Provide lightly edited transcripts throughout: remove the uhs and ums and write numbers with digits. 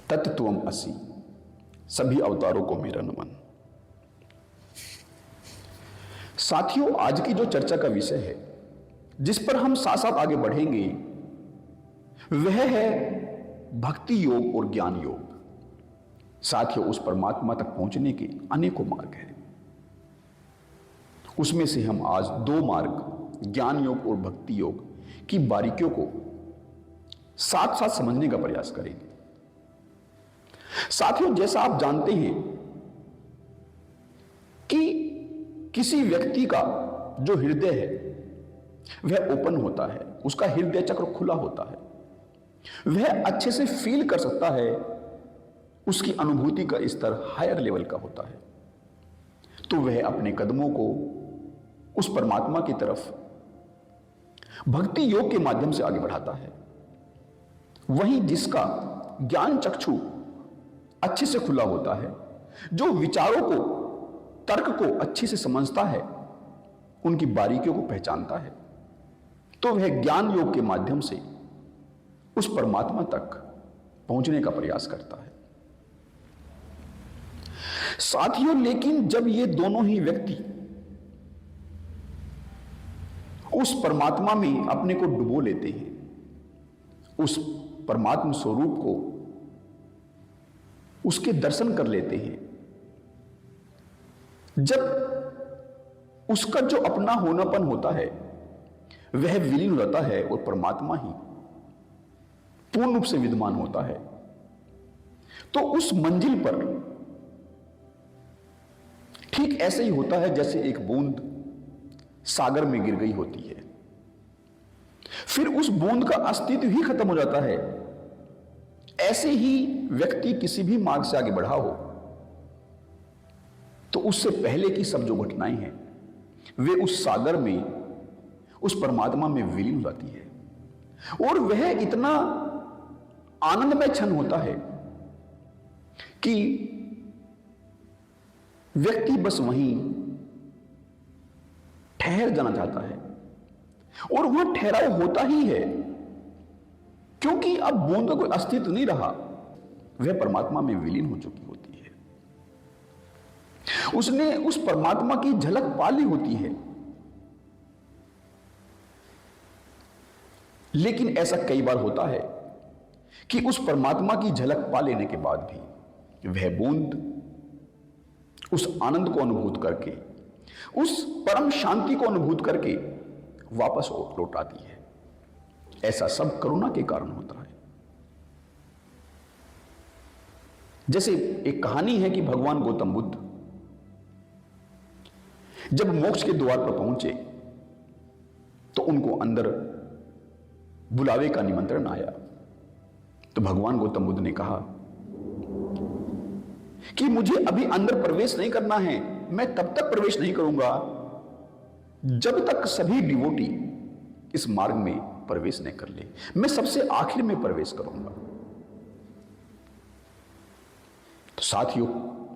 तत्त्वम असि, सभी अवतारों को मेरा नमन। साथियों, आज की जो चर्चा का विषय है, जिस पर हम साथ साथ आगे बढ़ेंगे, वह है भक्ति योग और ज्ञान योग। साथियों, उस परमात्मा तक पहुंचने के अनेकों मार्ग हैं। उसमें से हम आज दो मार्ग, ज्ञान योग और भक्ति योग की बारीकियों को साथ साथ समझने का प्रयास करेंगे। साथियों, जैसा आप जानते हैं कि किसी व्यक्ति का जो हृदय है वह ओपन होता है, उसका हृदय चक्र खुला होता है, वह अच्छे से फील कर सकता है, उसकी अनुभूति का स्तर हायर लेवल का होता है, तो वह अपने कदमों को उस परमात्मा की तरफ भक्ति योग के माध्यम से आगे बढ़ाता है। वहीं जिसका ज्ञान चक्षु अच्छे से खुला होता है, जो विचारों को, तर्क को अच्छे से समझता है, उनकी बारीकियों को पहचानता है, तो वह ज्ञान योग के माध्यम से उस परमात्मा तक पहुंचने का प्रयास करता है। साथियों, लेकिन जब ये दोनों ही व्यक्ति उस परमात्मा में अपने को डुबो लेते हैं, उस परमात्मा स्वरूप को, उसके दर्शन कर लेते हैं, जब उसका जो अपना होनापन होता है वह विलीन हो जाता है और परमात्मा ही पूर्ण रूप से विद्यमान होता है, तो उस मंजिल पर ठीक ऐसे ही होता है जैसे एक बूंद सागर में गिर गई होती है, फिर उस बूंद का अस्तित्व ही खत्म हो जाता है। ऐसे ही व्यक्ति किसी भी मार्ग से आगे बढ़ा हो तो उससे पहले की सब जो घटनाएं हैं वे उस सागर में, उस परमात्मा में विलीन हो जाती है, और वह इतना आनंदमय क्षण होता है कि व्यक्ति बस वहीं ठहर जाना चाहता है, और वह ठहराव होता ही है, क्योंकि अब बूंद का कोई अस्तित्व नहीं रहा, वह परमात्मा में विलीन हो चुकी होती है। उसने उस परमात्मा की झलक पा ली होती है। लेकिन ऐसा कई बार होता है कि उस परमात्मा की झलक पा लेने के बाद भी वह बूंद उस आनंद को अनुभूत करके, उस परम शांति को अनुभूत करके वापस लौट आती है। ऐसा सब करुणा के कारण होता है। जैसे एक कहानी है कि भगवान गौतम बुद्ध जब मोक्ष के द्वार पर पहुंचे तो उनको अंदर बुलावे का निमंत्रण आया। तो भगवान गौतम बुद्ध ने कहा कि मुझे अभी अंदर प्रवेश नहीं करना है, मैं तब तक प्रवेश नहीं करूंगा जब तक सभी डिवोटी इस मार्ग में प्रवेश नहीं कर ले। मैं सबसे आखिर में प्रवेश करूंगा। तो साथियों,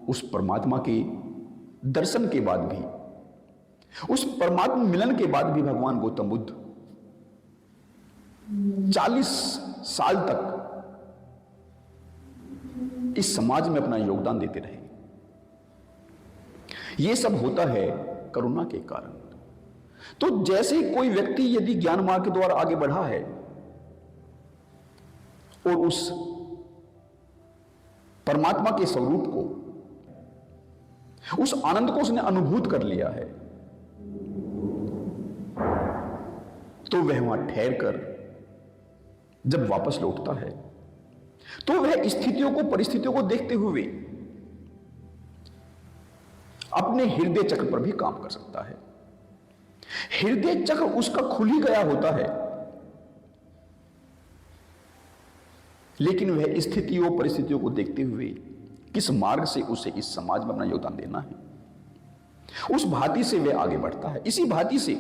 उस परमात्मा के दर्शन के बाद भी, उस परमात्मा मिलन के बाद भी भगवान गौतम बुद्ध 40 साल तक इस समाज में अपना योगदान देते रहे। यह सब होता है करुणा के कारण। तो जैसे कोई व्यक्ति यदि ज्ञान मार्ग के द्वारा आगे बढ़ा है और उस परमात्मा के स्वरूप को, उस आनंद को उसने अनुभूत कर लिया है, तो वह वहां ठहर कर जब वापस लौटता है तो वह स्थितियों को, परिस्थितियों को देखते हुए अपने हृदय चक्र पर भी काम कर सकता है। हृदय चक्र उसका खुल ही गया होता है, लेकिन वह स्थितियों, परिस्थितियों को देखते हुए किस मार्ग से उसे इस समाज में अपना योगदान देना है, उस भांति से वह आगे बढ़ता है। इसी भांति से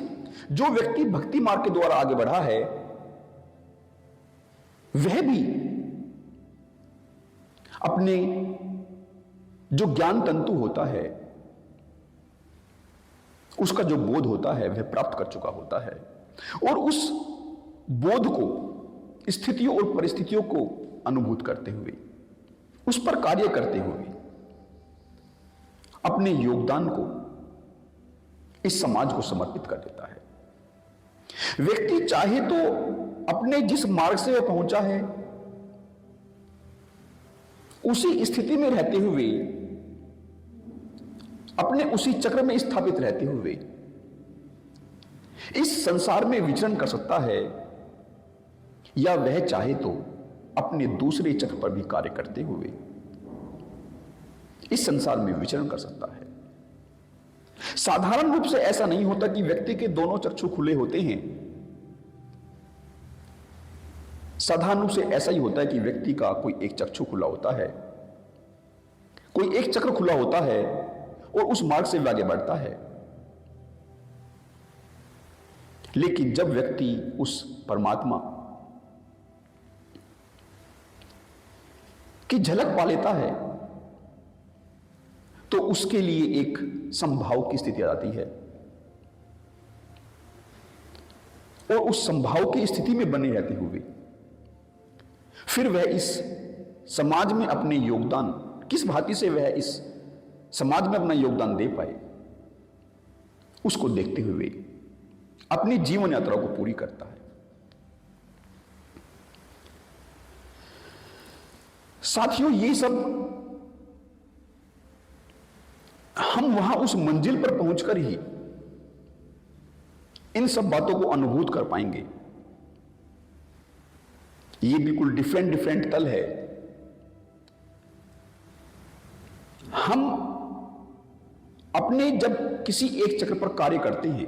जो व्यक्ति भक्ति मार्ग के द्वारा आगे बढ़ा है वह भी अपने जो ज्ञान तंतु होता है, उसका जो बोध होता है वह प्राप्त कर चुका होता है, और उस बोध को, स्थितियों और परिस्थितियों को अनुभूत करते हुए उस पर कार्य करते हुए अपने योगदान को इस समाज को समर्पित कर देता है। व्यक्ति चाहे तो अपने जिस मार्ग से वह पहुंचा है उसी स्थिति में रहते हुए, अपने उसी चक्र में स्थापित रहते हुए इस संसार में विचरण कर सकता है, या वह चाहे तो अपने दूसरे चक्र पर भी कार्य करते हुए इस संसार में विचरण कर सकता है। साधारण रूप से ऐसा नहीं होता कि व्यक्ति के दोनों चक्षु खुले होते हैं। साधारण रूप से ऐसा ही होता है कि व्यक्ति का कोई एक चक्षु खुला होता है, कोई एक चक्र खुला होता है और उस मार्ग से आगे बढ़ता है। लेकिन जब व्यक्ति उस परमात्मा की झलक पा लेता है तो उसके लिए एक संभाव की स्थिति आती है, और उस संभाव की स्थिति में बने रहते हुए फिर वह इस समाज में अपने योगदान, किस भांति से वह इस समाज में अपना योगदान दे पाए, उसको देखते हुए अपनी जीवन यात्रा को पूरी करता है। साथियों, ये सब हम वहां उस मंजिल पर पहुंचकर ही इन सब बातों को अनुभूत कर पाएंगे। ये बिल्कुल डिफरेंट तल है। हम अपने जब किसी एक चक्र पर कार्य करते हैं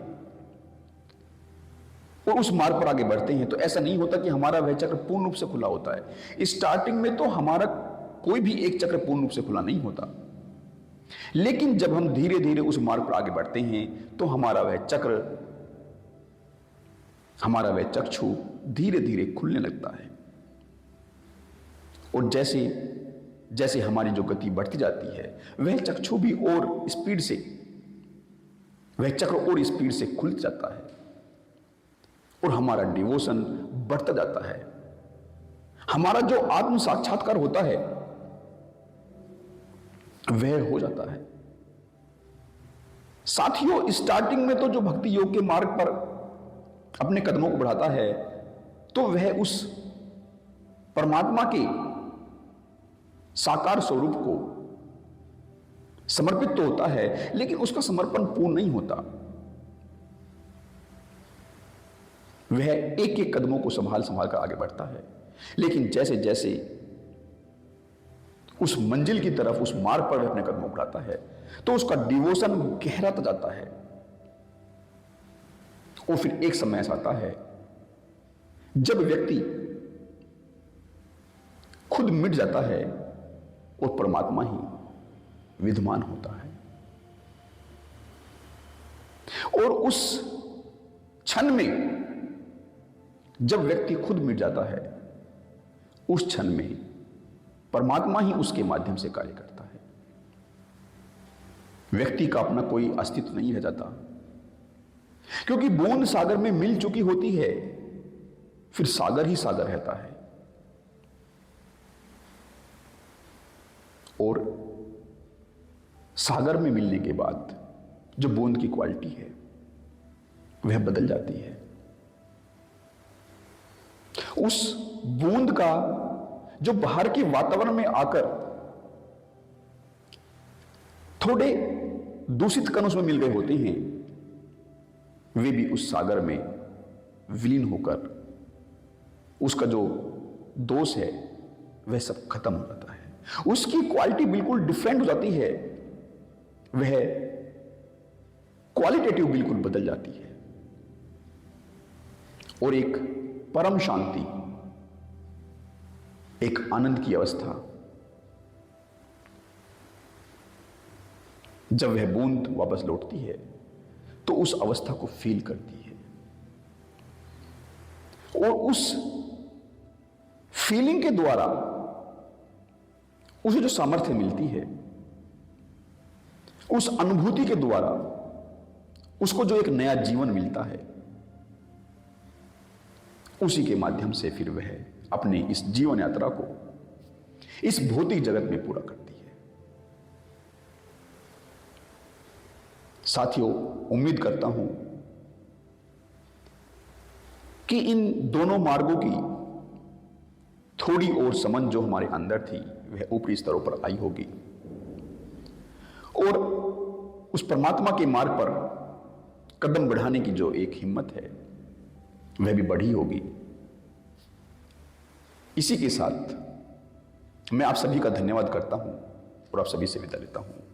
और उस मार्ग पर आगे बढ़ते हैं तो ऐसा नहीं होता कि हमारा वह चक्र पूर्ण रूप से खुला होता है। स्टार्टिंग में तो हमारा कोई भी एक चक्र पूर्ण रूप से खुला नहीं होता, लेकिन जब हम धीरे धीरे उस मार्ग पर आगे बढ़ते हैं तो हमारा वह चक्र, हमारा वह चक्षु धीरे धीरे खुलने लगता है। और जैसे जैसे हमारी जो गति बढ़ती जाती है वह चक्षु भी और स्पीड से, वह चक्र और स्पीड से खुल जाता है और हमारा डिवोशन बढ़ता जाता है। हमारा जो आत्म साक्षात्कार होता है वह हो जाता है। साथियों, स्टार्टिंग में तो जो भक्ति योग के मार्ग पर अपने कदमों को बढ़ाता है तो वह उस परमात्मा के साकार स्वरूप को समर्पित तो होता है, लेकिन उसका समर्पण पूर्ण नहीं होता। वह एक एक कदमों को संभाल संभाल कर आगे बढ़ता है, लेकिन जैसे जैसे उस मंजिल की तरफ, उस मार्ग पर अपने कदमों को बढ़ाता है तो उसका डिवोशन गहराता जाता है। और फिर एक समय ऐसा आता है जब व्यक्ति खुद मिट जाता है और परमात्मा ही विद्यमान होता है। और उस क्षण में जब व्यक्ति खुद मिट जाता है, उस क्षण में परमात्मा ही उसके माध्यम से कार्य करता है। व्यक्ति का अपना कोई अस्तित्व नहीं रह जाता, क्योंकि बूंद सागर में मिल चुकी होती है, फिर सागर ही सागर रहता है। और सागर में मिलने के बाद जो बूंद की क्वालिटी है वह बदल जाती है। उस बूंद का जो बाहर के वातावरण में आकर थोड़े दूषित कण उसमें मिल गए होते हैं, वे भी उस सागर में विलीन होकर उसका जो दोष है वह सब खत्म हो जाता है। उसकी क्वालिटी बिल्कुल डिफरेंट हो जाती है, वह क्वालिटेटिव बिल्कुल बदल जाती है और एक परम शांति, एक आनंद की अवस्था, जब वह बूंद वापस लौटती है तो उस अवस्था को फील करती है। और उस फीलिंग के द्वारा उसे जो सामर्थ्य मिलती है, उस अनुभूति के द्वारा उसको जो एक नया जीवन मिलता है, उसी के माध्यम से फिर वह अपनी इस जीवन यात्रा को इस भौतिक जगत में पूरा करती है। साथियों, उम्मीद करता हूं कि इन दोनों मार्गों की थोड़ी और समझ जो हमारे अंदर थी वह ऊपरी स्तरों पर आई होगी और उस परमात्मा के मार्ग पर कदम बढ़ाने की जो एक हिम्मत है वह भी बढ़ी होगी। इसी के साथ मैं आप सभी का धन्यवाद करता हूं और आप सभी से विदा लेता हूं।